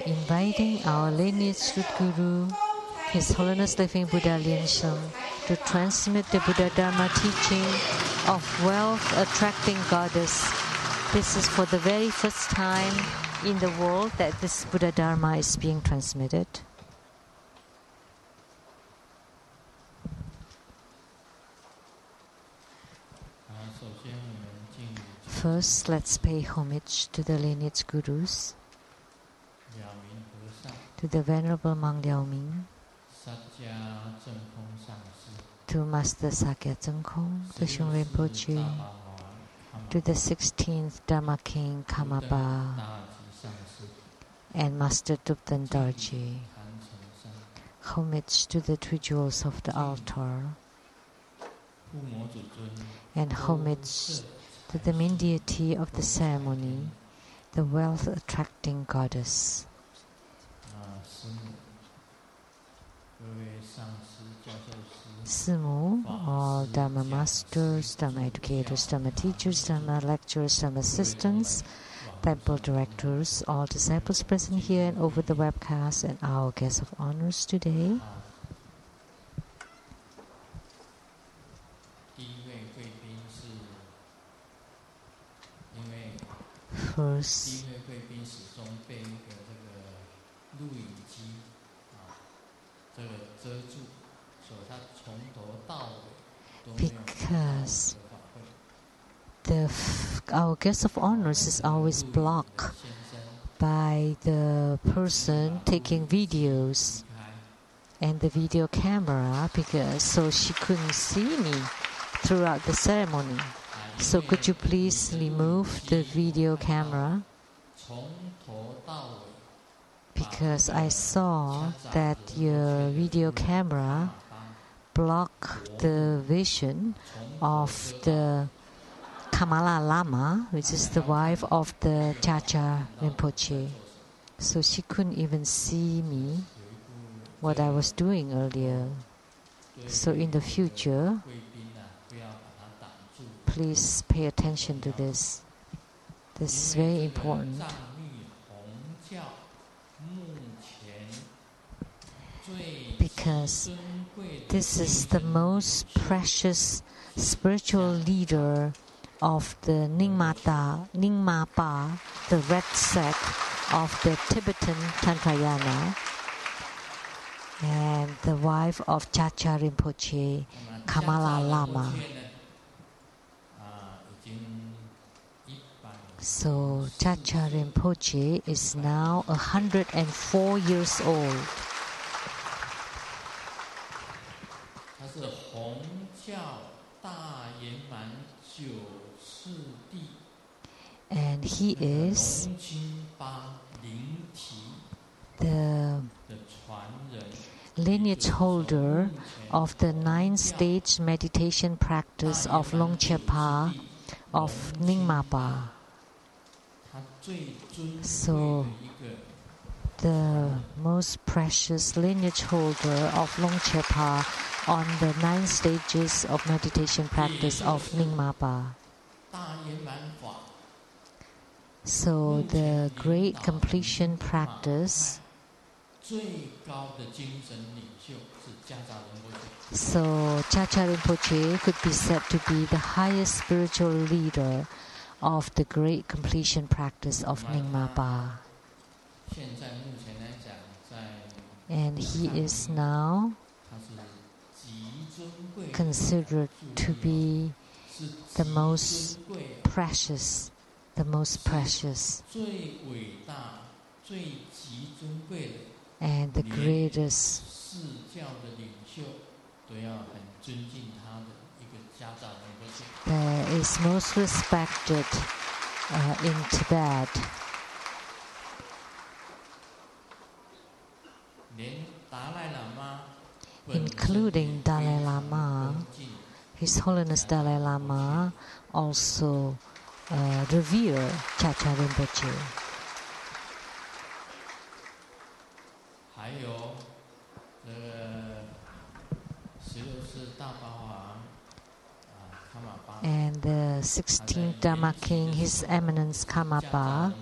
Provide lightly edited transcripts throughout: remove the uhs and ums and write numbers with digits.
Inviting our lineage root guru, His Holiness Living Buddha莲生, to transmit the Buddha Dharma teaching of wealth attracting goddess. This is for the very first time in the world that this Buddha Dharma is being transmitted. First, let's pay homage to the lineage gurus, to the Venerable Monk Liao Ming, to Master Sakya Zengkong, the Shung Rinpoche, to the 16th Dharma King Kamaba, and Master Dupten Darji. Homage to the three jewels of the altar, and homage to the main deity of the ceremony, the wealth-attracting goddess. Simu, all Dharma masters, Dharma educators, Dharma teachers, Dharma lecturers, Dharma assistants, temple directors, all disciples present here and over the webcast, and our guests of honors today. First, because our guest of honors is always blocked by the person taking videos and the video camera, so she couldn't see me throughout the ceremony. So could you please remove the video camera? Because I saw that your video camera blocked the vision of the Kamala Lama, which is the wife of the Chacha Rinpoche. So she couldn't even see me, what I was doing earlier. So in the future, please pay attention to this. This is very important. Because this is the most precious spiritual leader of the Nyingmapa, the red sect of the Tibetan Tantrayana, and the wife of Chacha Rinpoche, Kamala Lama. So Chacha Rinpoche is now 104 years old. And he is the lineage holder of the 9-stage meditation practice of Longchepa of Nyingmapa. So the most precious lineage holder of Longchepa on the 9 stages of meditation practice of Nyingmapa. So the great completion practice. So Chacha Rinpoche could be said to be the highest spiritual leader of the great completion practice of Nyingmapa. And he is now considered to be the most precious, and the greatest. Is most respected in Tibet. Including Dalai Lama, His Holiness Dalai Lama also revere Chacha Rinpoche. And the 16th Dharma King, His Eminence Kamapa,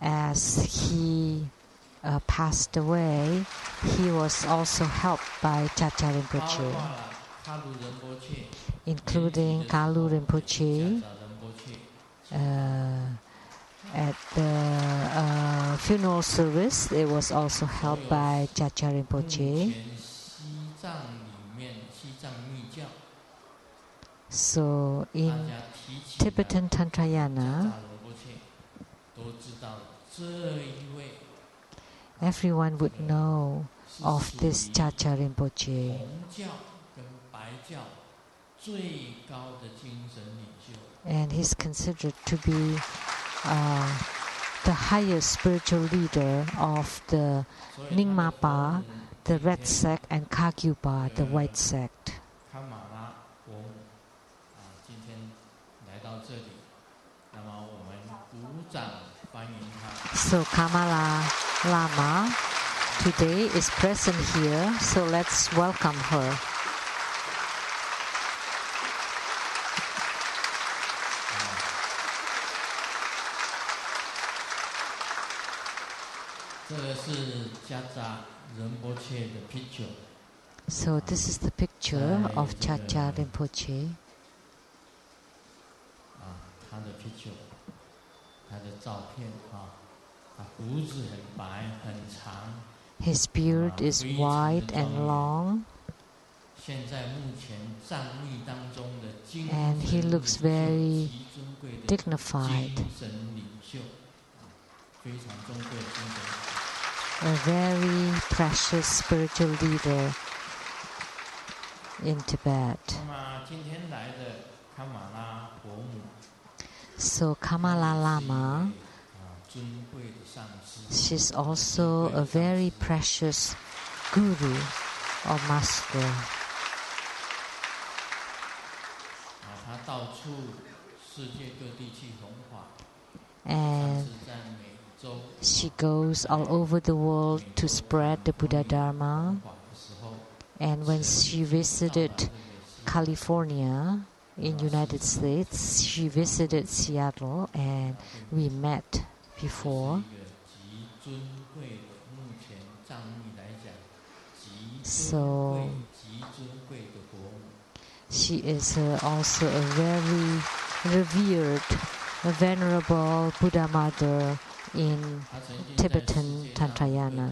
as he passed away, he was also helped by Chacha Rinpoche, including Kalu Rinpoche. At the funeral service, it was also held by Chacha Rinpoche. So in Tibetan Tantrayana, everyone would know of this Chacha Rinpoche. And he's considered to be the highest spiritual leader of the Nyingma, the red sect, and Kagyupa, the white sect. So Kamala Lama today is present here, so let's welcome her. So this is the picture of Chacha Rinpoche. His beard is white and long, and he looks very dignified. A very precious spiritual leader in Tibet. So Kamala Lama, she's also a very precious guru or master. And she goes all over the world to spread the Buddha Dharma. And when she visited California in United States, she visited Seattle and we met before. So she is also a very revered, venerable Buddha mother in Tibetan Tantrayana.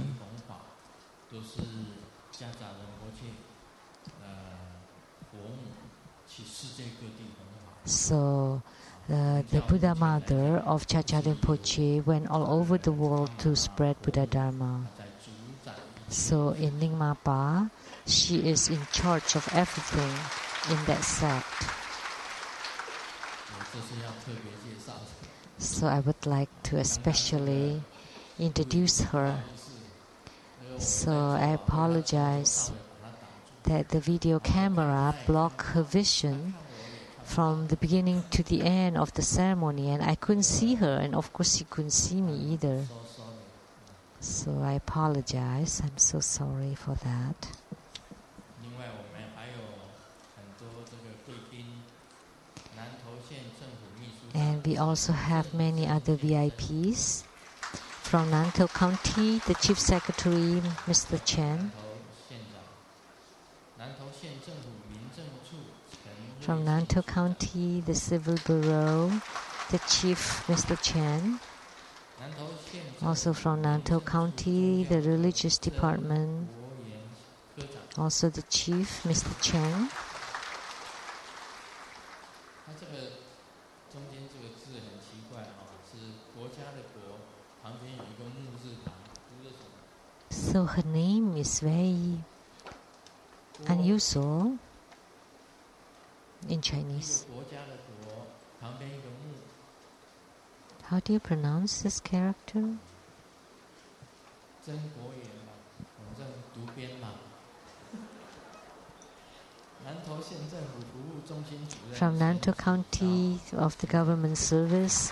So the Buddha mother of Chacha Rinpoche went all over the world to spread Buddha Dharma. So in Nyingma, she is in charge of everything in that sect. So I would like to especially introduce her. So I apologize that the video camera blocked her vision from the beginning to the end of the ceremony, and I couldn't see her, and of course she couldn't see me either. So I apologize. I'm so sorry for that. And we also have many other VIPs. From Nantou County, the Chief Secretary, Mr. Chen. From Nantou County, the Civil Bureau, the Chief, Mr. Chen. Also from Nantou County, the Religious Department. Also the Chief, Mr. Chen. So her name is very unusual in Chinese. How do you pronounce this character? From Nantou County of the Government Service,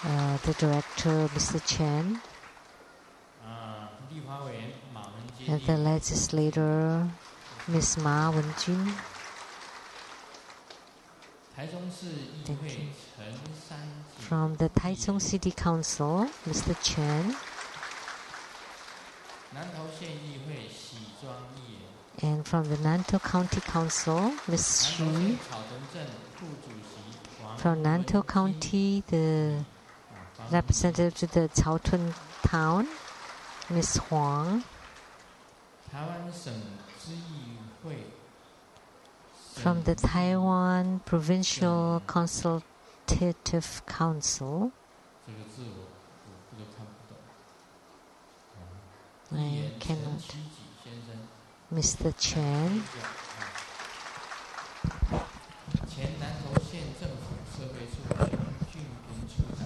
the Director, Mr. Chen. And the Legislator, Ms. Ma Wenjun. Thank you. From the Taichung City Council, Mr. Chen. And from the Nantou County Council, Ms. Xu. From Nantou County, the representative to the Caotun Town, Ms. Huang. From the Taiwan Provincial Consultative Council, I cannot. Mr. Chen.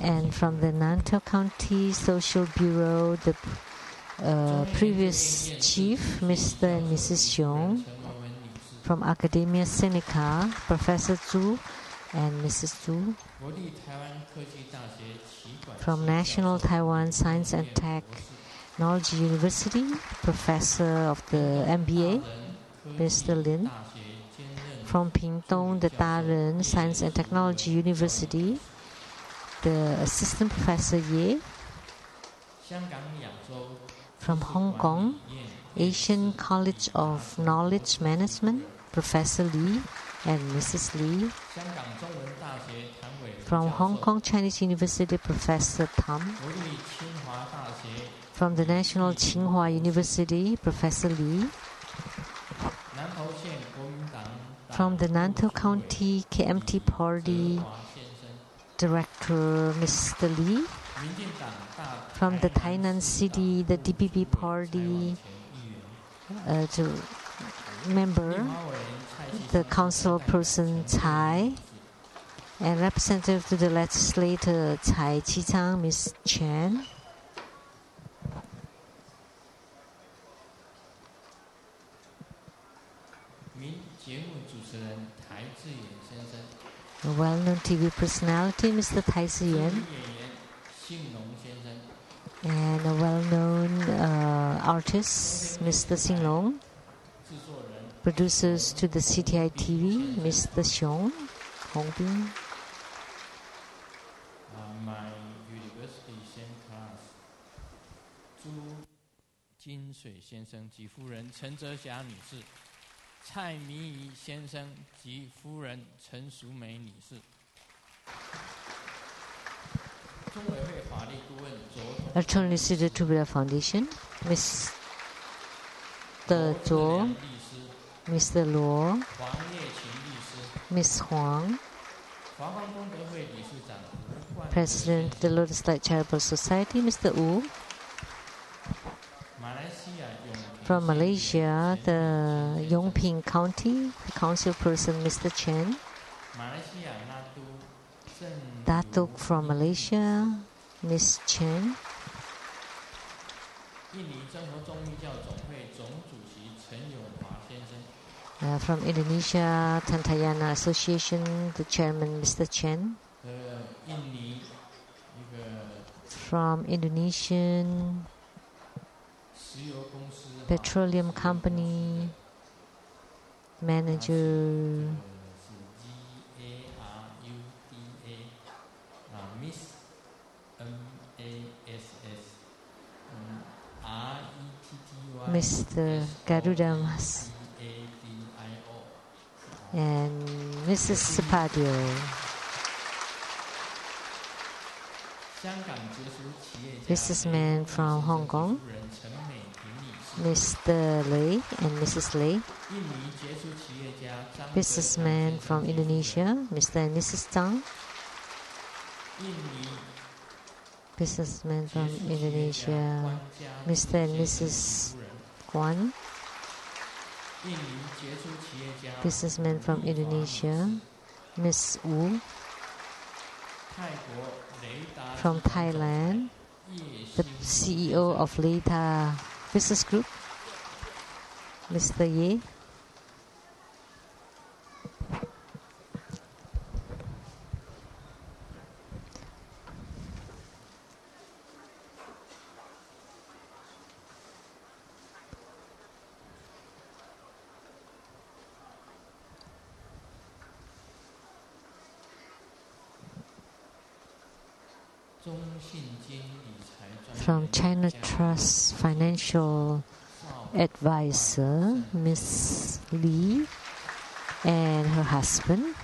And from the Nantou County Social Bureau, the previous chief, Mr. and Mrs. Xiong. From Academia Sinica, Professor Zhu and Mrs. Zhu. From National Taiwan Science and Technology University, Professor of the MBA, Mr. Lin. From Pingtung, the Dharma Science and Technology University, the Assistant Professor Ye. From Hong Kong, Asian College of Knowledge Management, Professor Lee and Mrs. Lee. From Hong Kong Chinese University, Professor Tam. From the National Tsinghua University, Professor Lee. From the Nantou County KMT Party, Director Mr. Lee. From the Tainan City, the DPP Party, member, the council person Tsai, and representative to the legislator Tsai Chi-chang, Ms. Chen. A well-known TV personality, Mr. Tai Zhi-yen. And a well-known artist, Mr. Xing-long. Producers to the CTI TV, Mr. Xiong, Hongbin. My university same class, 朱金水先生及夫人陈哲霞女士，蔡明仪先生及夫人陈淑梅女士。中委会法律顾问卓。Attorney City Tubula Foundation, Mr. Zhou, Mr. Luo, Ms. Huang, President of the Lotus Light Charitable Society, Mr. Wu. From Malaysia, the Yongping County, the council person, Mr. Chen. Datuk from Malaysia, Ms. Chen. From Indonesia, Tantayana Association, the chairman, Mr. Chen. From Indonesian Petroleum Company, manager Mr. Garuda Mas and Mrs. Sapadio. Businessman from Hong Kong, Mr. Lei and Mrs. Lei. Businessman from Indonesia, Mr. and Mrs. Tsang. Businessman from Indonesia, Mr. and Mrs. Guan. Businessman from Indonesia, Ms. Wu. From Thailand, the CEO of Leta Business Group, Mr. Ye. from China Trust Financial Advisor, Miss Lee, and her husband.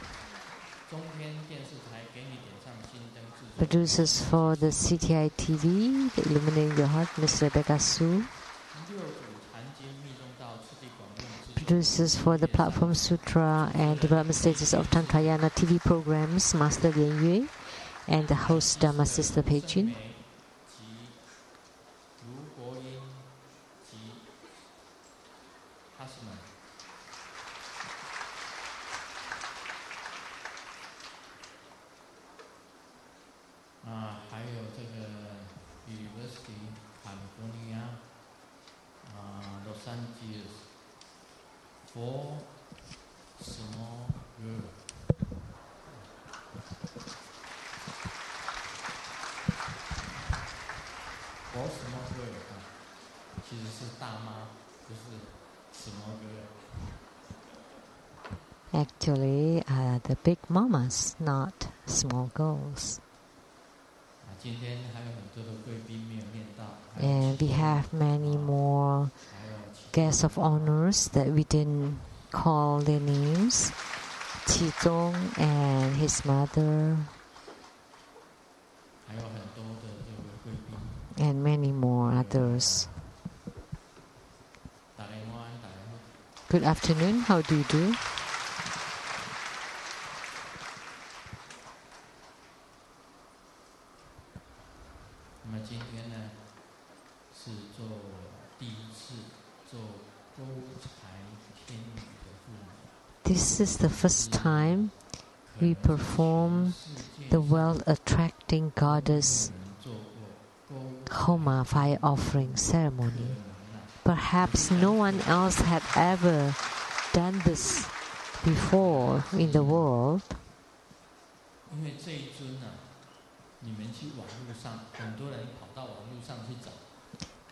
Producers for the CTI TV, the Illuminating Your Heart, Miss Rebecca Su. Producers for the Platform Sutra and Development Stages of Tantrayana TV programs, Master Lian Yue, and the host Dharma Sister Peijun. Actually, the big mamas, not small girls. And we have many more guests of honors that we didn't call their names. Qizong and his mother. And many more others. Good afternoon. How do you do? This is the first time we perform the wealth-attracting goddess Homa fire offering ceremony. Perhaps no one else had ever done this before in the world.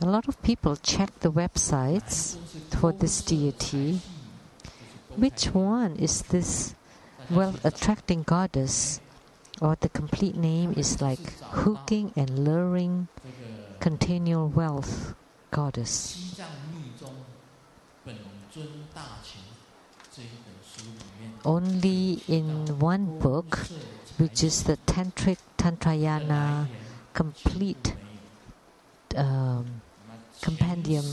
A lot of people check the websites for this deity. Which one is this wealth-attracting goddess? Or the complete name is like hooking and luring continual wealth goddess. Only in one book, which is the Tantric Tantrayana complete compendium,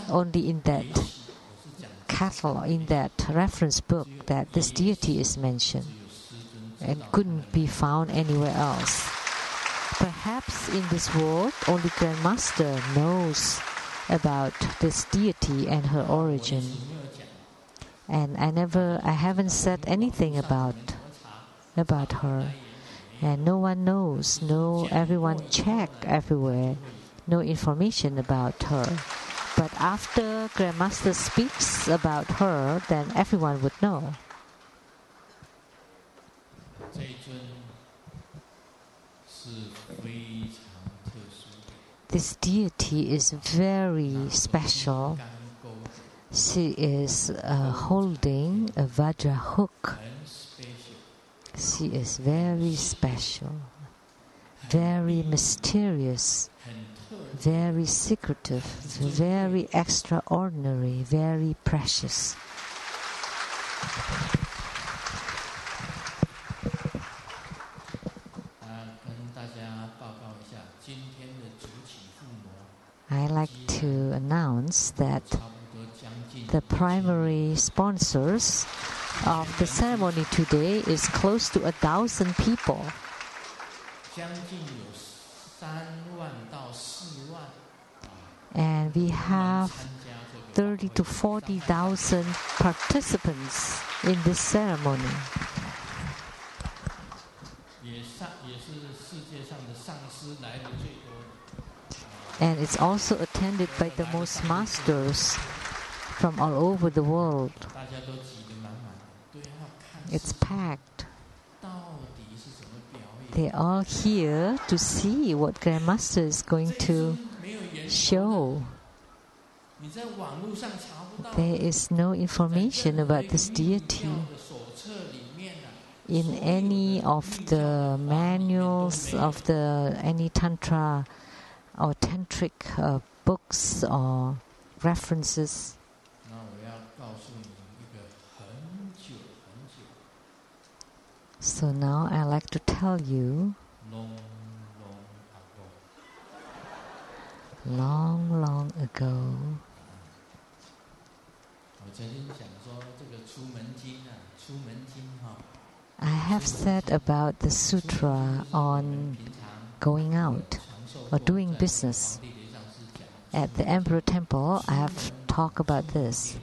only in that catalog, in that reference book, that this deity is mentioned and couldn't be found anywhere else. Perhaps in this world, only Grandmaster knows about this deity and her origin. And I haven't said anything about her. And no one knows, everyone checked everywhere, no information about her. But after Grandmaster speaks about her, then everyone would know. This deity is very special. She is holding a Vajra hook. She is very special, very mysterious, very secretive, very extraordinary, very precious. I like to announce that the primary sponsors of the ceremony today is close to 1,000 people. And we have 30 to 40,000 participants in this ceremony. And it's also attended by the most masters from all over the world. It's packed. They're all here to see what Grandmaster is going to show. There is no information about this deity. in any of the manuals of any tantra or tantric books or references. So now I like to tell you, long ago, I have said about the sutra on going out or doing business. At the Emperor Temple, I have talked about this.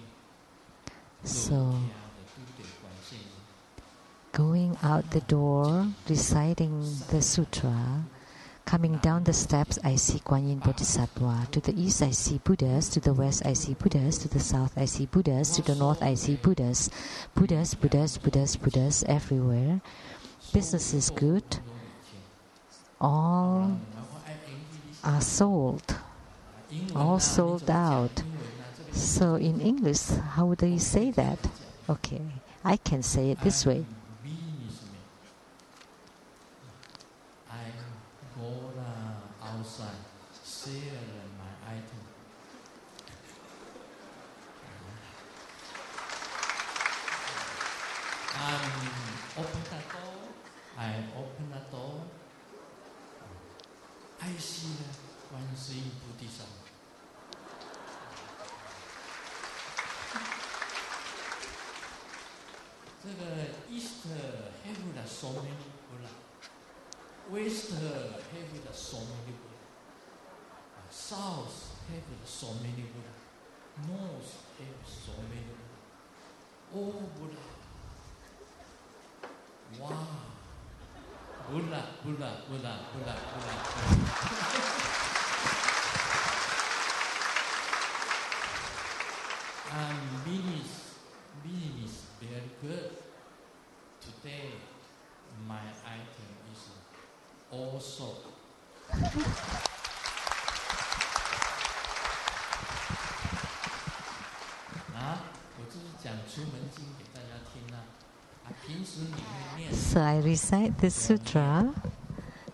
So, going out the door, reciting the sutra, coming down the steps, I see Guan Yin Bodhisattva. To the east, I see Buddhas. To the west, I see Buddhas. To the south, I see Buddhas. To the north, I see Buddhas. Buddhas everywhere. Business is good. All are sold. All sold out. So in English, how would you say that? Okay, I can say it this way. I open the door. I see one Buddhism. East have so many Buddha. West have so many Buddha. South have so many Buddha. North have so many Buddha. Oh Buddha. Wow. Buddha. Business very good. Today, my item is also. 我这是讲出门经给大家听啊。So I recite this sutra,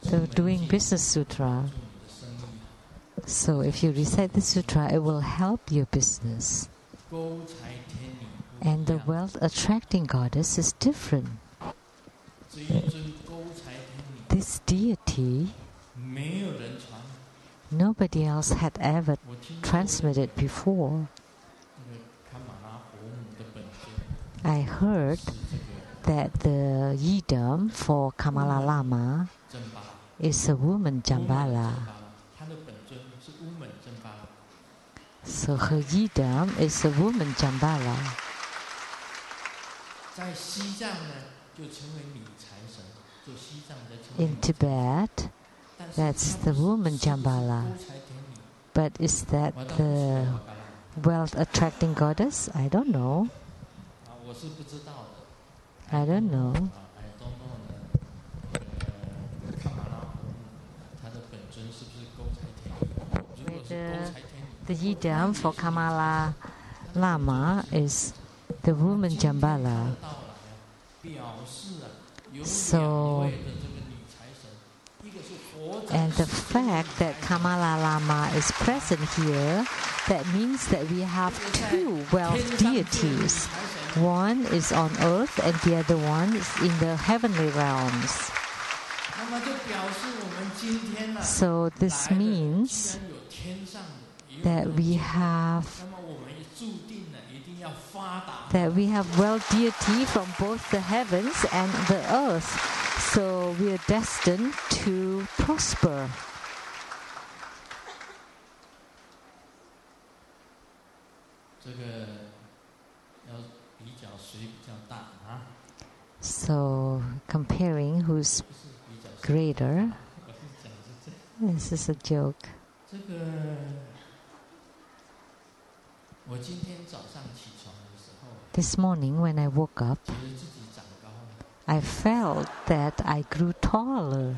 the doing business sutra. So if you recite the sutra, it will help your business. And the wealth attracting goddess is different. This deity, nobody else had ever transmitted before. I heard that the yidam for Kamala Lama is a woman Jambala. So her yidam is a woman Jambala. In Tibet, that's the woman Jambala. But is that the wealth attracting goddess? I don't know. I don't know. The yidam for Kamala Lama is the woman Jambala. So, and the fact that Kamala Lama is present here, that means that we have two wealth deities. One is on earth and the other one is in the heavenly realms. So this means that we have wealth deity from both the heavens and the earth. So we are destined to prosper. So comparing who's greater, this is a joke. This morning when I woke up, I felt that I grew taller.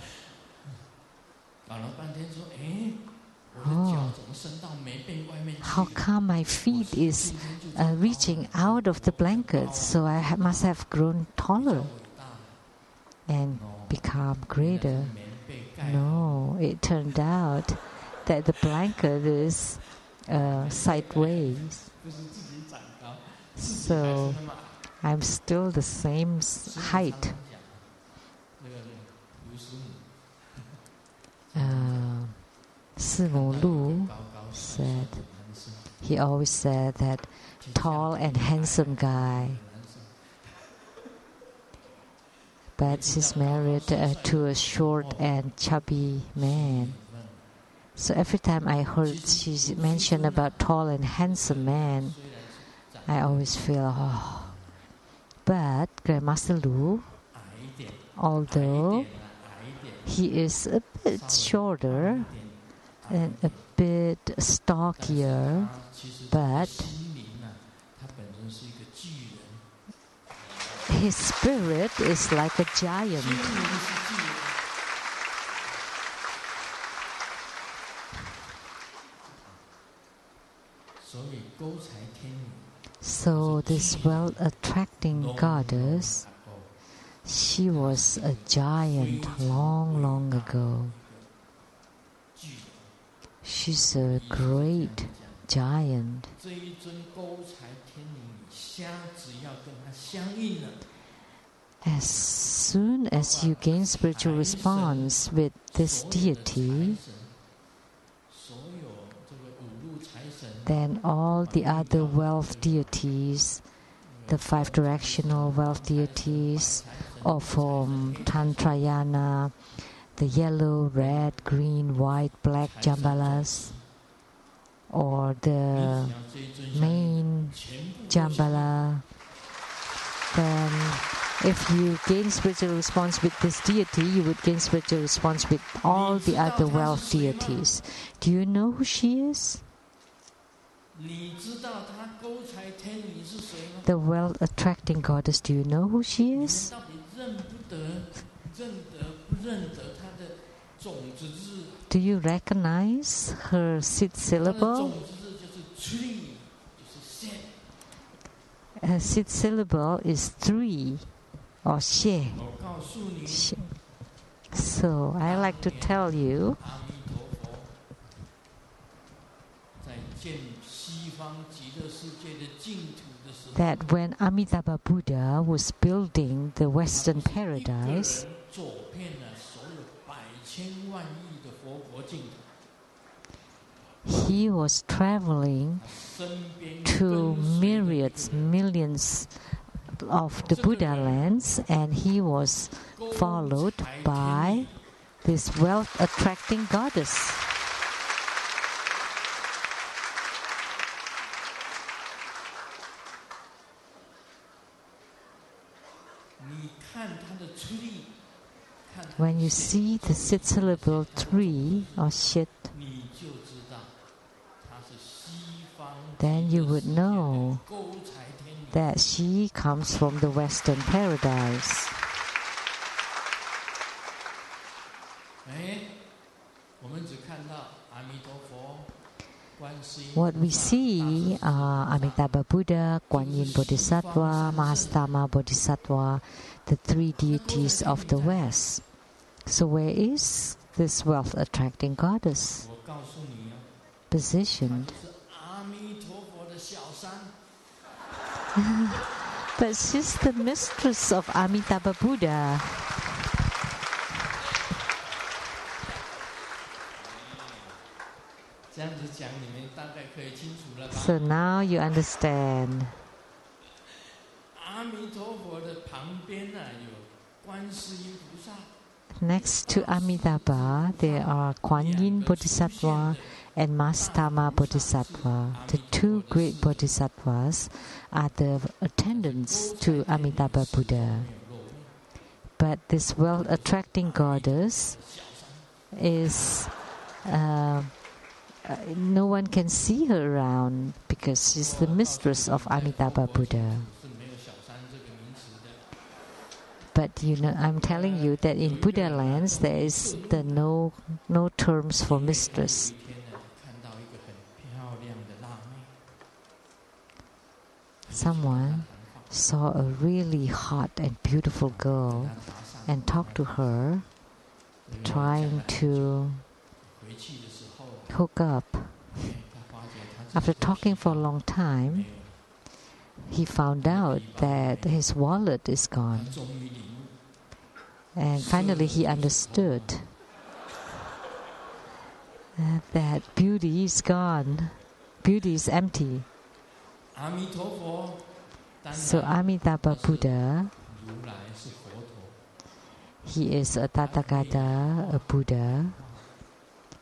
Oh, how come my feet is reaching out of the blanket? So I must have grown taller. and become greater. No, it turned out that the blanket is sideways. So I'm still the same height. Simu Lu said, he always said that tall and handsome guy. But she's married to a short and chubby man. So every time I heard she mention about tall and handsome man, I always feel, oh. But Grandmaster Lu, although he is a bit shorter and a bit stockier, but his spirit is like a giant. So this well-attracting goddess, she was a giant long, long ago. She's a great giant. As soon as you gain spiritual response with this deity, then all the other wealth deities, the five directional wealth deities, or from Tantrayana, the yellow, red, green, white, black Jambalas, or the main Jambala, then if you gain spiritual response with this deity, you would gain spiritual response with all the other wealth deities. Do you know who she is? The wealth-attracting goddess, do you know who she is? Do you recognize her sixth syllable? Her sixth syllable is three, or she. So I like to tell you that when Amitabha Buddha was building the Western paradise, he was traveling to myriads, millions of the Buddha lands, and he was followed by this wealth-attracting goddess. When you see the sixth syllable three or shit, then you would know that she comes from the Western paradise. What we see are Amitabha Buddha, Kuan Yin Bodhisattva, Mahastama Bodhisattva, the three deities of the West. So where is this wealth-attracting goddess positioned? But she's the mistress of Amitabha Buddha. So now you understand. Next to Amitabha, there are Kuan Yin Bodhisattva and Mahastama Bodhisattva. The two great bodhisattvas are the attendants to Amitabha Buddha. But this wealth-attracting goddess is no one can see her around because she's the mistress of Amitabha Buddha. But you know, I'm telling you that in Buddha lands there is no terms for mistress. Someone saw a really hot and beautiful girl and talk to her, trying to hook up. After talking for a long time, he found out that his wallet is gone. And finally he understood that beauty is gone. Beauty is empty. So Amitabha Buddha, he is a Tathagata, a Buddha,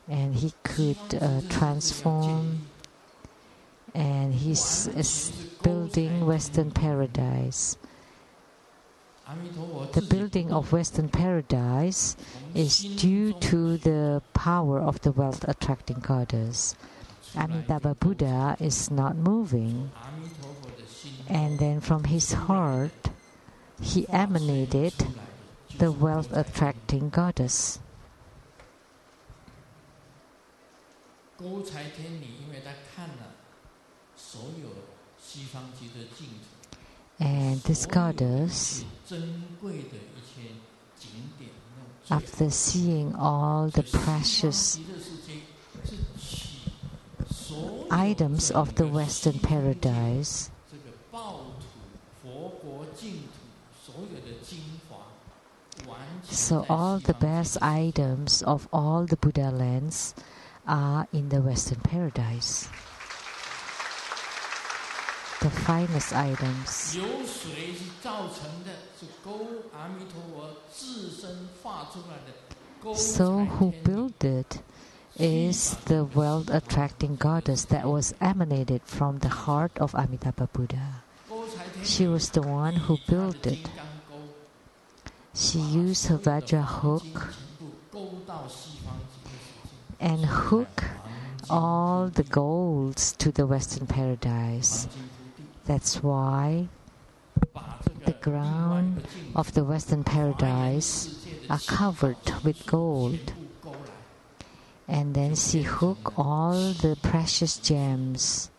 and he could transform, and he's building Western paradise. The building of Western paradise is due to the power of the wealth-attracting goddess. Amitabha Buddha is not moving, and then from his heart he emanated the wealth-attracting goddess. And this goddess, after seeing all the precious items of the Western paradise, so all the best items of all the Buddha lands are in the Western paradise. The finest items. So who built it is the wealth-attracting goddess that was emanated from the heart of Amitabha Buddha. She was the one who built it. She used her Hevajra hook and hook all the golds to the Western paradise. That's why the ground of the Western paradise are covered with gold. And then she hooked all the precious gems,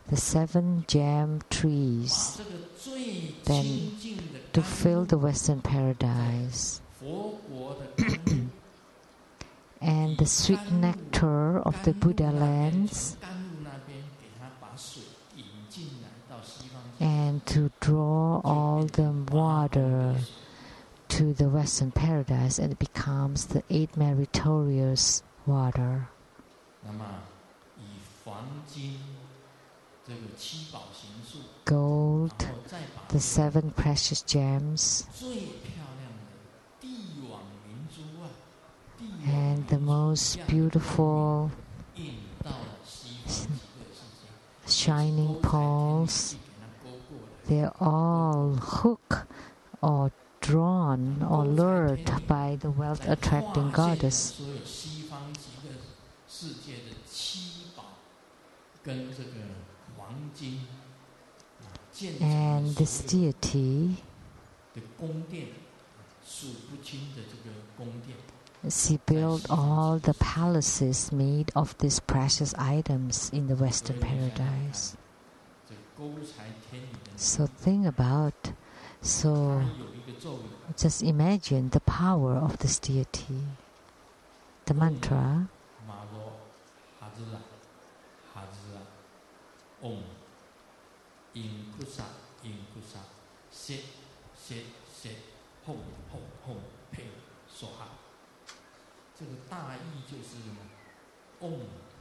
the 7 gem trees, then to fill the Western paradise. And the sweet nectar of the Buddha lands, and to draw all the water to the Western paradise, and it becomes the 8 meritorious water. Gold, the 7 precious gems, and the most beautiful shining pearls, they're all hooked or drawn or lured by the wealth-attracting goddess. And this deity, she built all the palaces made of these precious items in the Western paradise. So think about, so just imagine the power of this deity. The mantra,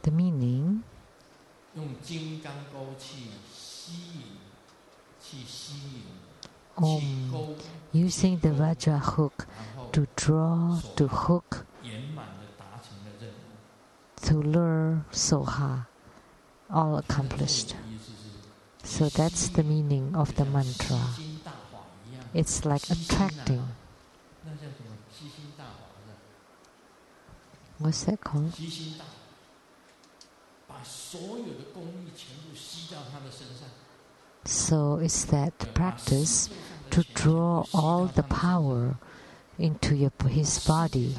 the meaning, using the Vajra hook to draw, to hook, to lure Soha, all accomplished. So that's the meaning of the mantra. It's like attracting. What's that called? So it's that practice to draw all the power into his body,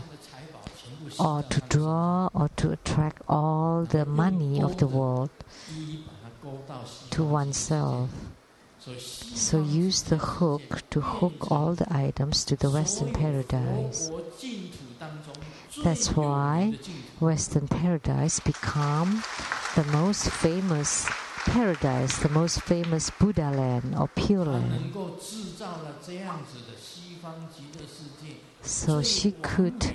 or to draw or to attract all the money of the world to oneself. So use the hook to hook all the items to the Western paradise. That's why Western paradise become the most famous paradise, the most famous Buddha land or Pure Land. So she could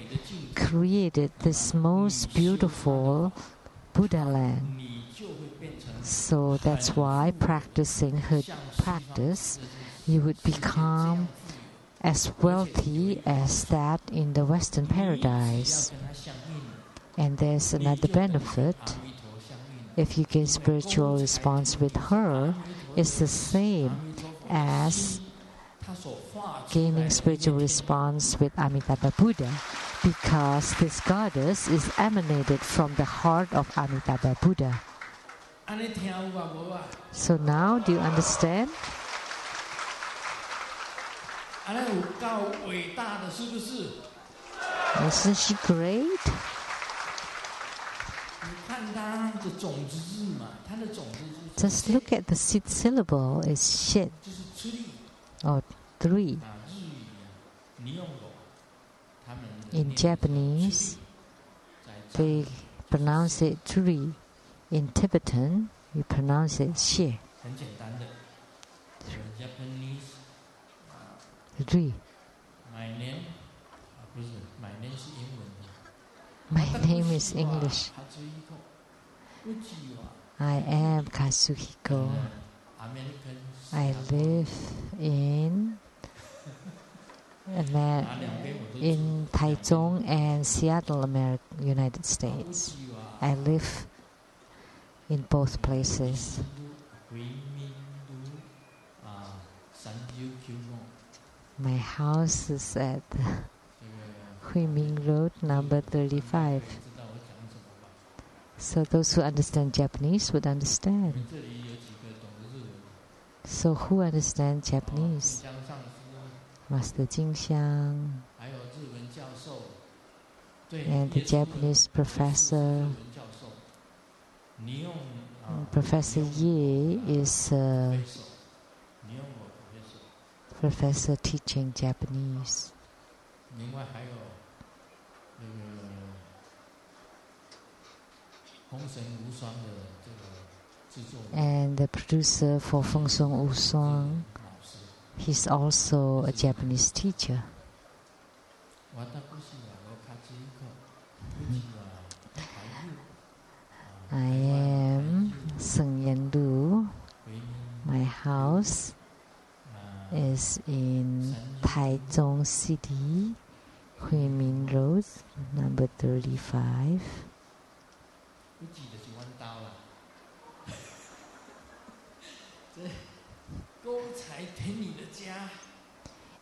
create this most beautiful Buddha land. So that's why practicing her practice, you would become as wealthy as that in the Western paradise. And there's another benefit. If you gain spiritual response with her, it's the same as gaining spiritual response with Amitabha Buddha, because this goddess is emanated from the heart of Amitabha Buddha. So now, do you understand? Isn't she great? Just look at the seed syllable. It's shit or three. In Japanese, they pronounce it three. In Tibetan, we pronounce it xie. Three. My name is English. I am Kazuhiko. I live in Taichung and Seattle, United States. I live in both places. My house is at Huiming Road, number 35. So those who understand Japanese would understand. So who understands Japanese? Master Jingxiang and the Japanese professor. Professor Ye is a professor teaching Japanese. And the producer for Feng Song Wushuang, he's also a Japanese teacher. I am Sheng-yen Lu. My house is in Taichung City, Huimin Road, number 35.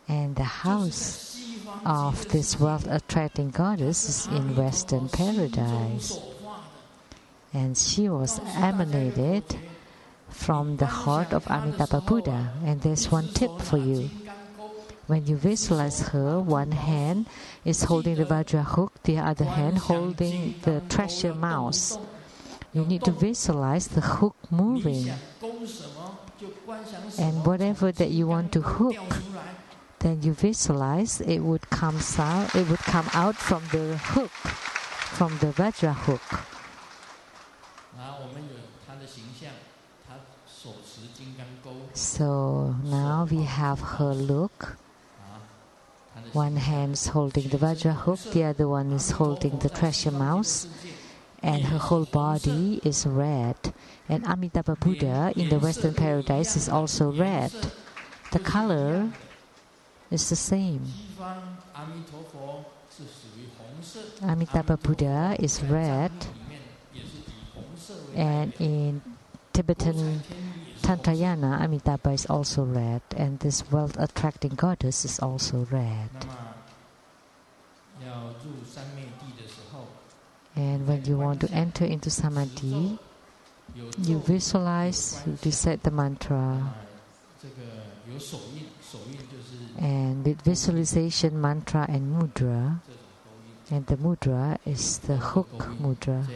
And the house of this wealth-attracting goddess is in Western paradise. And she was emanated from the heart of Amitabha Buddha. And there's one tip for you. When you visualize her, one hand is holding the Vajra hook, the other hand holding the treasure mouse. You need to visualize the hook moving. And whatever that you want to hook, then you visualize it would come out from the hook, from the Vajra hook. So now we have her look. One hand is holding the Vajra hook, the other one is holding the treasure mouse, and her whole body is red. And Amitabha Buddha in the Western paradise is also red. The color is the same. Amitabha Buddha is red, and in Tibetan Tantrayana, Amitabha is also red, and this wealth-attracting goddess is also red. And when you want to enter into Samadhi, you visualize, you recite the mantra. And with visualization, mantra and mudra, and the mudra is the hook mudra.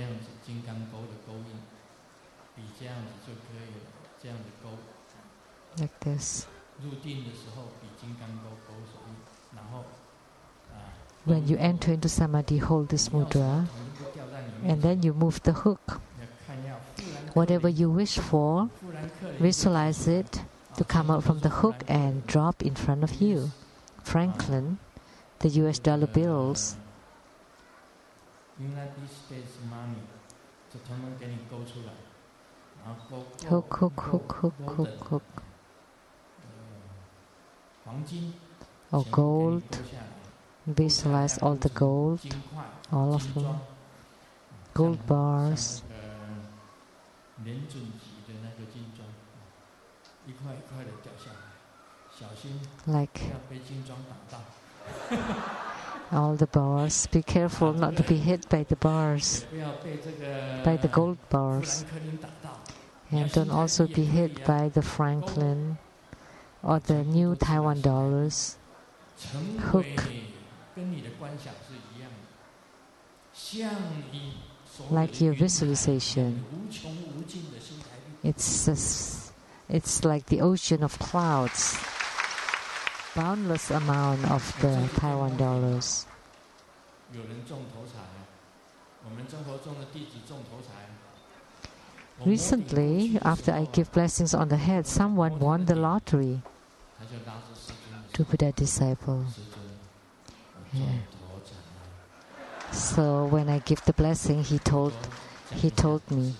like this. When you enter into samadhi, hold this mudra, and then you move the hook. Whatever you wish for, visualize it to come out from the hook and drop in front of you. Franklin, the US dollar bills. Hook, hook, hook, hook, hook, hook. Or gold. Visualize all the gold, all of them. Gold bars. Like all the bars. Be careful not to be hit by the bars, by the gold bars. And don't also be hit by the Franklin or the new Taiwan dollars. Hook. Like your visualization. It's like the ocean of clouds. Boundless amount of the Taiwan dollars. Recently, after I give blessings on the head, someone won the lottery. To Buddha disciple. Yeah. So when I give the blessing, he told me,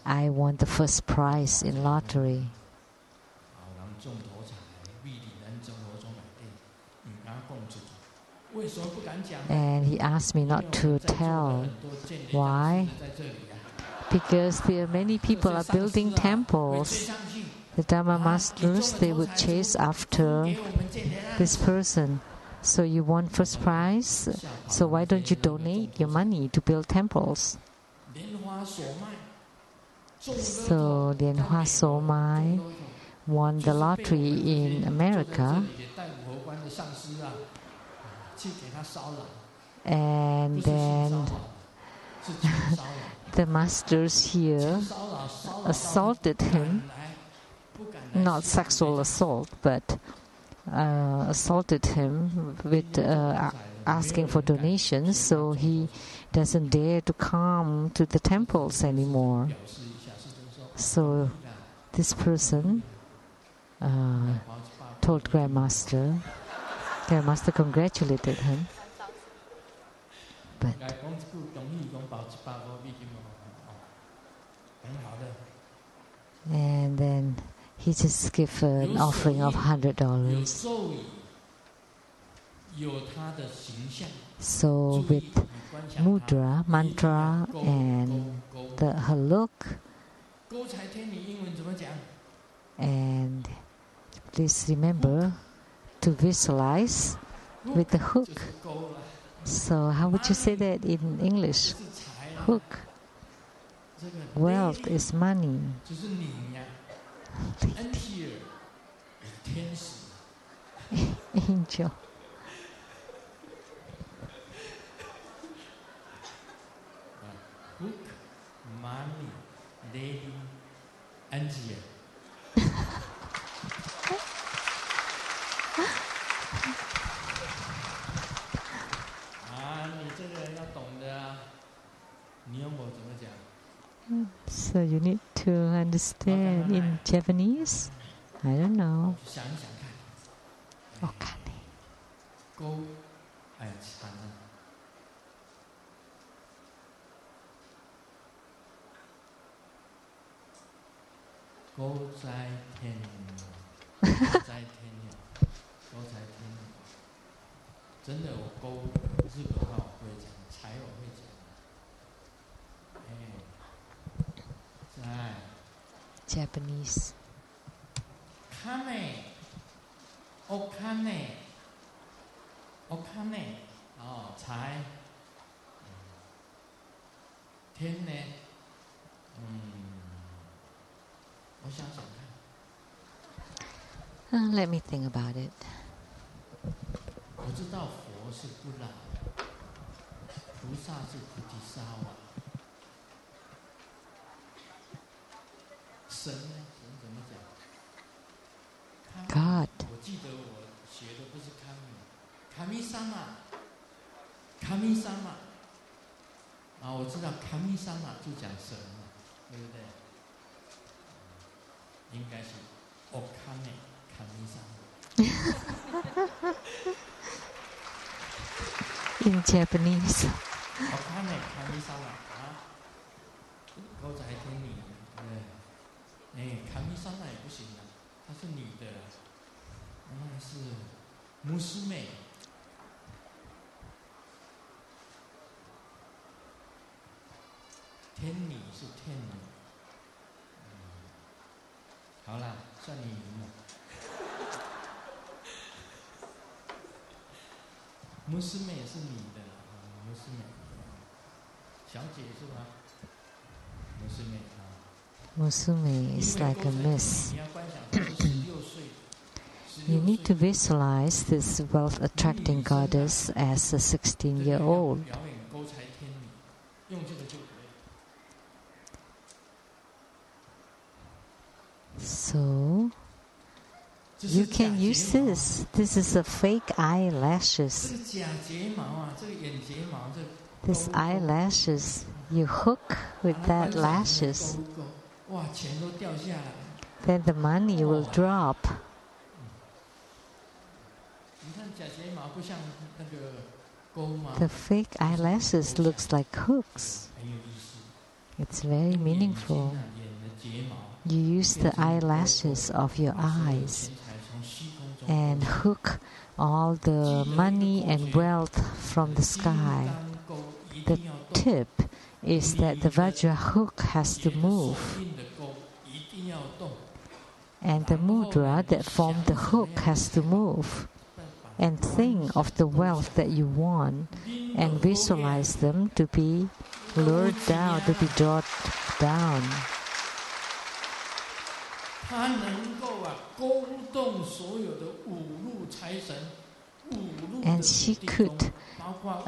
I won the first prize in lottery. And he asked me not to tell. Why? Because there are many people are building temples. The Dharma masters, they would chase after this person. So you won first prize, so why don't you donate your money to build temples? So Lianhua Somai won the lottery in America, and then the masters here assaulted him, not sexual assault, but assaulted him with asking for donations, so he doesn't dare to come to the temples anymore. So this person told Grandmaster. Grandmaster congratulated him. But and then he just gave an offering of $100. So with mudra, mantra, and her look, and please remember to visualize with the hook. So how would you say that in English? Hook. Wealth is money. Angel. Hook, money, lady, angel. 你这个要懂的啊，你用我怎么讲？ So you need to understand in Japanese. I don't know. 想一想看。我看你。勾，哎，惨了。勾在天鸟，勾在天鸟，勾在天鸟。真的，我勾日本话我会讲，财我会讲。在 Japanese. 看呢，我看呢，我看呢，哦，财，天呢，我想想看。Let me think about it. 我知道佛是不老，菩萨是菩提萨瓦，神呢？神怎么讲？卡米萨玛啊，我知道卡米萨玛就讲神嘛，对不对？应该是奥卡内卡米萨玛。In Japanese. 奥卡内卡米萨玛啊，狗仔听你，对，卡米萨玛也不行啊，她是女的，是穆斯妹。天女是天女，好啦，算你赢了。穆斯妹也是女的，穆斯妹，小姐是吧？穆斯妹啊。Musume is like a miss. You need to visualize this wealth-attracting goddess as a 16-year-old. So, you can use this. This is a fake eyelashes. This eyelashes, you hook with that lashes. Then the money will drop. The fake eyelashes looks like hooks. It's very meaningful. You use the eyelashes of your eyes and hook all the money and wealth from the sky. The tip is that the Vajra hook has to move. And the mudra that formed the hook has to move. And think of the wealth that you want and visualize them to be lured down, to be drawn down. And she could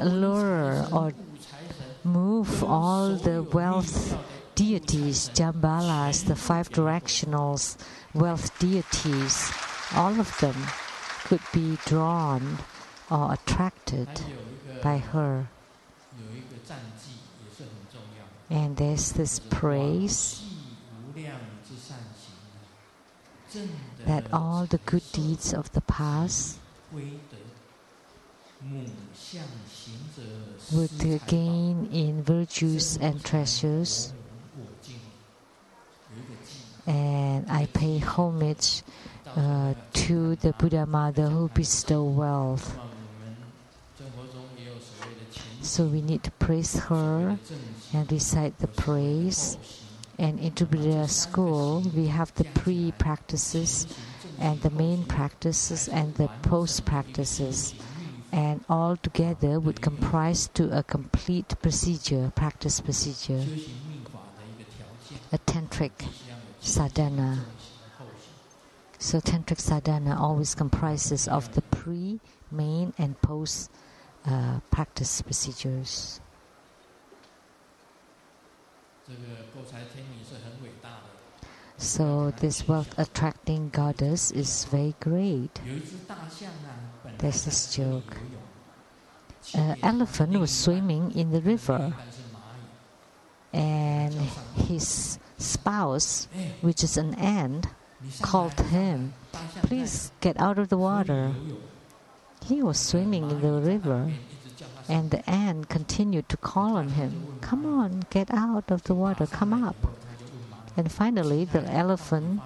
lure or move all the wealth deities, Jambalas, the 5 directionals, wealth deities, all of them could be drawn or attracted by her. And there's this praise that all the good deeds of the past would gain in virtues and treasures. And I pay homage to the Buddha Mother who bestow wealth. So we need to praise her and recite the praise. And in the Buddha school, we have the pre-practices and the main practices and the post-practices. And all together would comprise to a complete procedure, practice procedure, a tantric sadhana. So tantric sadhana always comprises of the pre, main, and post practice procedures. So this wealth-attracting goddess is very great. There's this joke. An elephant was swimming in the river, and his spouse, which is an ant, called him, "Please get out of the water." He was swimming in the river, and the ant continued to call on him, "Come on, get out of the water, come up." And finally, the elephant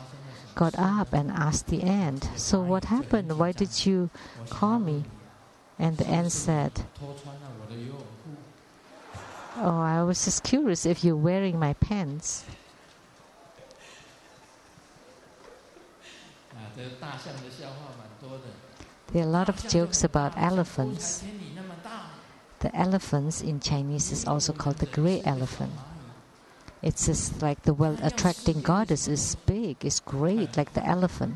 got up and asked the ant, "So what happened? Why did you call me?" And the ant said, "Oh, I was just curious if you're wearing my pants." There are a lot of jokes about elephants. The elephants in Chinese is also called the great elephant. It's just like the wealth-attracting goddess is big, is great, like the elephant.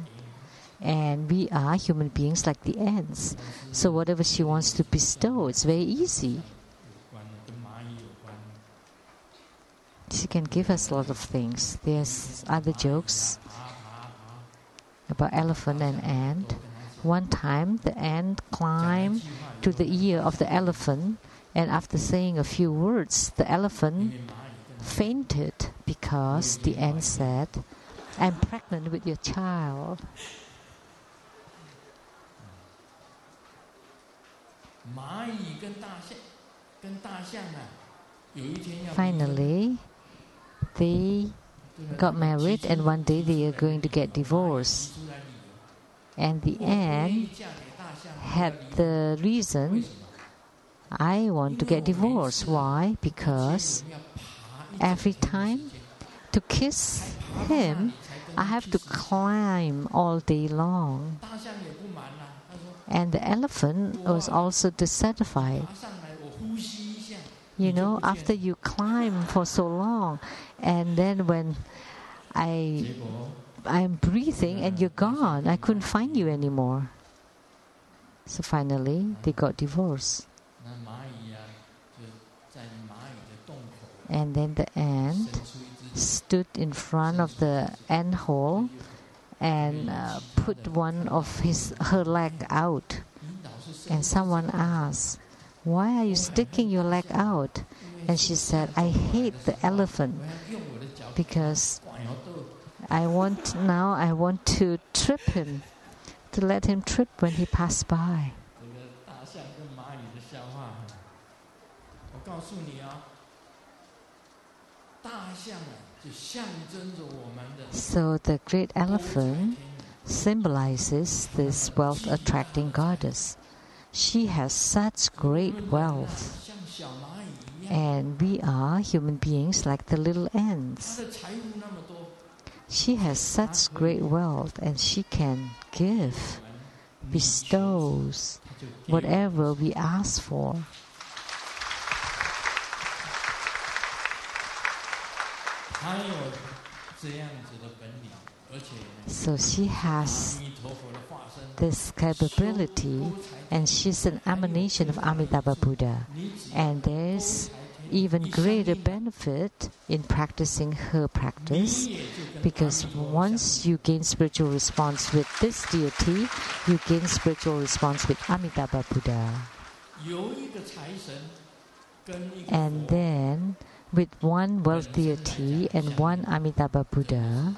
And we are human beings like the ants. So whatever she wants to bestow, it's very easy. She can give us a lot of things. There's other jokes about elephant and ant. One time, the ant climbed to the ear of the elephant, and after saying a few words, the elephant fainted because the ant said, "I'm pregnant with your child." Finally, they got married, and one day they are going to get divorced. And the ant had the reason, "I want to get divorced." Why? Because every time to kiss him, I have to climb all day long. And the elephant was also dissatisfied. You know, after you climb for so long, and then when I'm breathing and you're gone, I couldn't find you anymore. So finally, they got divorced. And then the ant stood in front of the ant hole and put one of her leg out. And someone asked, "Why are you sticking your leg out?" And she said, "I hate the elephant because I want to trip him, to let him trip when he passed by." So the great elephant symbolizes this wealth-attracting goddess. She has such great wealth, and we are human beings like the little ants. She has such great wealth, and she can bestows whatever we ask for. So she has this capability, and she's an emanation of Amitabha Buddha. And there's even greater benefit in practicing her practice, because once you gain spiritual response with this deity, you gain spiritual response with Amitabha Buddha. And then, with one wealth deity and one Amitabha Buddha,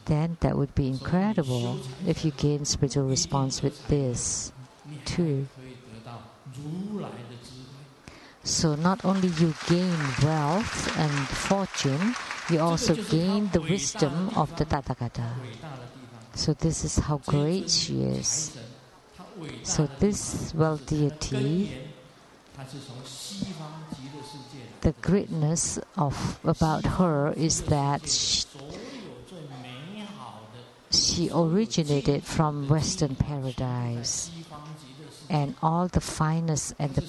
then that would be incredible if you gain spiritual response with this too. So not only you gain wealth and fortune, you also gain the wisdom of the Tathagata. So this is how great she is. So this wealth deity, the greatness about her is that she originated from Western paradise, and all the finest and the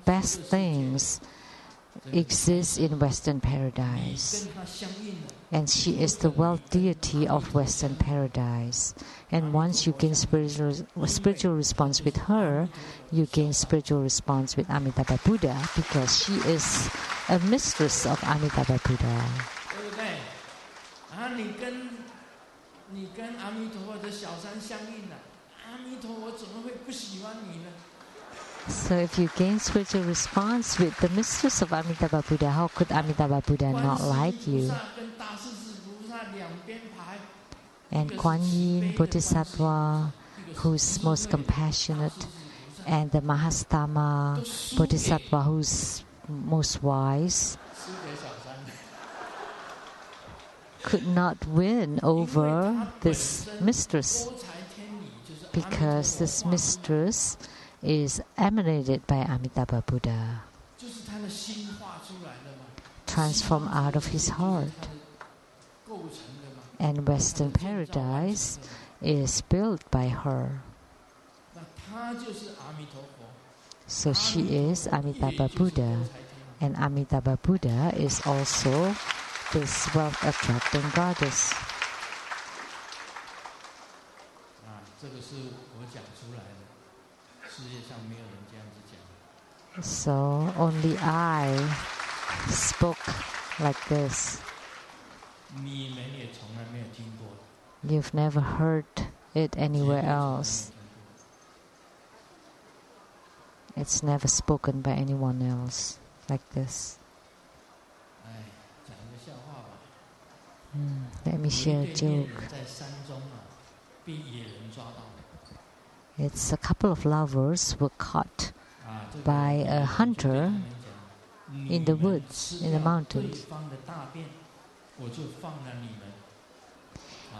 best things exist in Western paradise. And she is the wealth deity of Western paradise. And once you gain spiritual response with her, you gain spiritual response with Amitabha Buddha, because she is a mistress of Amitabha Buddha. So if you gain spiritual response with the mistress of Amitabha Buddha, how could Amitabha Buddha not like you? And Kuan Yin Bodhisattva, who's most compassionate, and the Mahastama Bodhisattva, who's most wise, could not win over this mistress, because this mistress is emanated by Amitabha Buddha, transformed out of his heart. And Western paradise is built by her. So she is Amitabha Buddha, and Amitabha Buddha is also this wealth-attracting goddess. So only I spoke like this. You've never heard it anywhere else. It's never spoken by anyone else like this. Let me share a joke. It's a couple of lovers were caught by a hunter in the woods, in the mountains.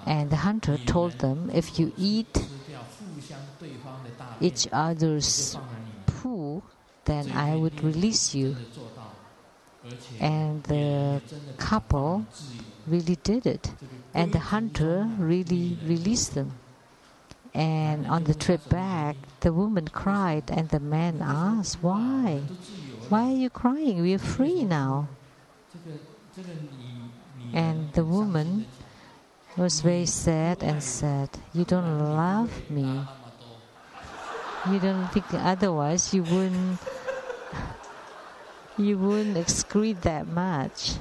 And the hunter told them, if you eat each other's poo, then I would release you. And the couple really did it. And the hunter really released them. And on the trip back, the woman cried, and the man asked, why? Why are you crying? We are free now. And the woman was very sad and said, you don't love me. You don't think otherwise you wouldn't excrete that much.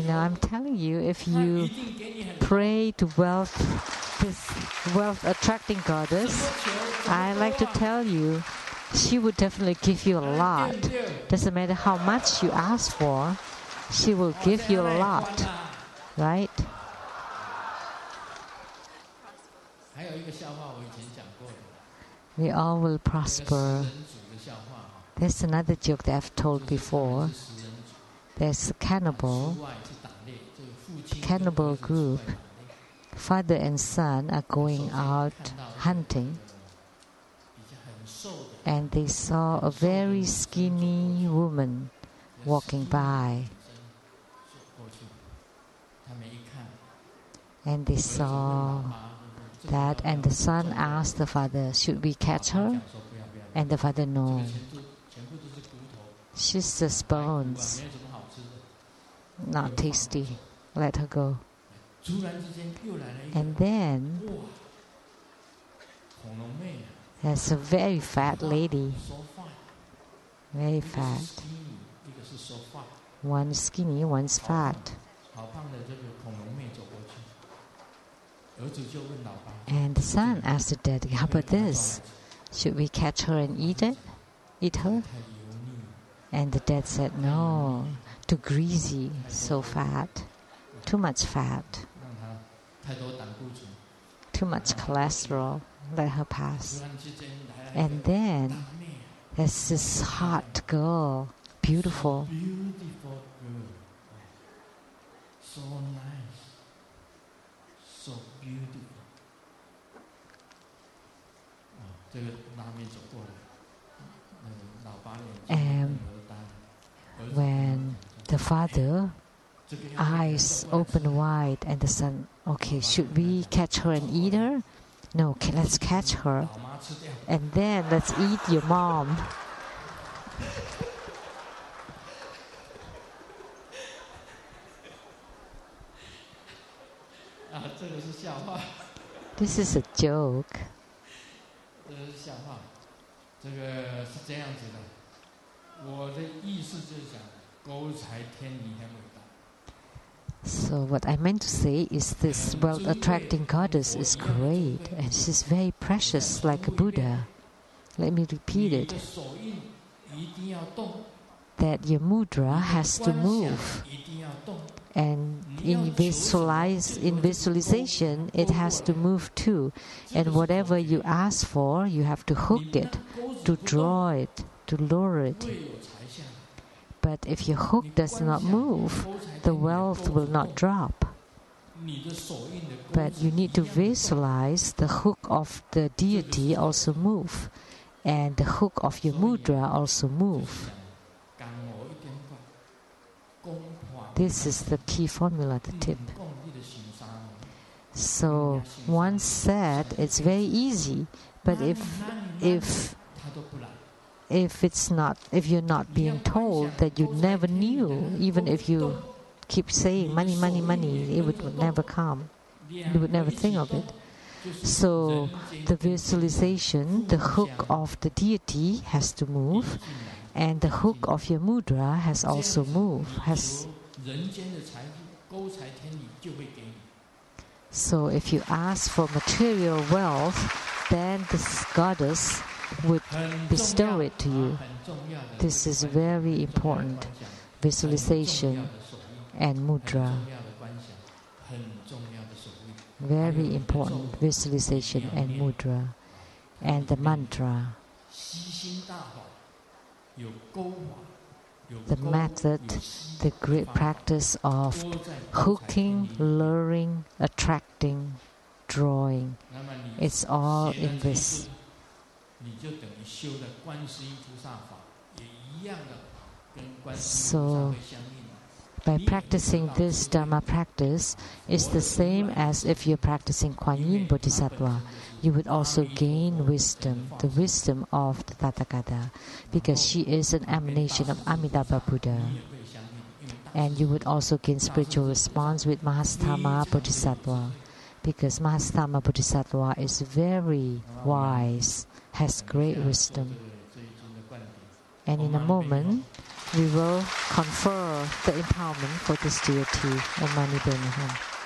I'm telling you, if you pray to this wealth-attracting goddess, I like to tell you, she would definitely give you a lot. Doesn't matter how much you ask for, she will give you a lot, right? We all will prosper. There's another joke that I've told before. There's a cannibal group. Father and son are going out hunting, and they saw a very skinny woman walking by. And they saw that, and the son asked the father, should we catch her? And the father, no. She's just bones. Not tasty. Let her go. And then there's a very fat lady. Very fat. One's skinny, one's fat. And the son asked the daddy, how about this? Should we catch her and eat her? And the dad said, no, too greasy, so fat, too much fat, too much cholesterol, let her pass. And then there's this hot girl, beautiful. So nice, so beautiful. And when the father eyes open wide and the son, okay, should we catch her and eat her? No, okay, let's catch her and then let's eat your mom. This is a joke. So what I meant to say is this wealth-attracting goddess is great and she's very precious like a Buddha. Let me repeat it. That your mudra has to move. And in visualization, it has to move too. And whatever you ask for, you have to hook it, to draw it, to lure it. But if your hook does not move, the wealth will not drop. But you need to visualize the hook of the deity also move, and the hook of your mudra also move. This is the key formula, the tip. So one said it's very easy, but if you're not being told that you never knew, even if you keep saying money, money, money, it would never come. You would never think of it. So the visualization, the hook of the deity has to move, And the hook of your mudra has also moved. So if you ask for material wealth, then this goddess would bestow it to you. This is very important. Visualization and mudra. Very important. Visualization and mudra. And the mantra. The method, the great practice of hooking, luring, attracting, drawing. It's all in this. So, by practicing this Dharma practice, it's the same as if you're practicing Kuan Yin Bodhisattva. You would also gain wisdom, the wisdom of the Tathagata, because she is an emanation of Amitabha Buddha. And you would also gain spiritual response with Mahastama Bodhisattva, because Mahastama Bodhisattva is very wise, has great wisdom. And in a moment, we will confer the empowerment for this deity, Om Mani Padme Hum.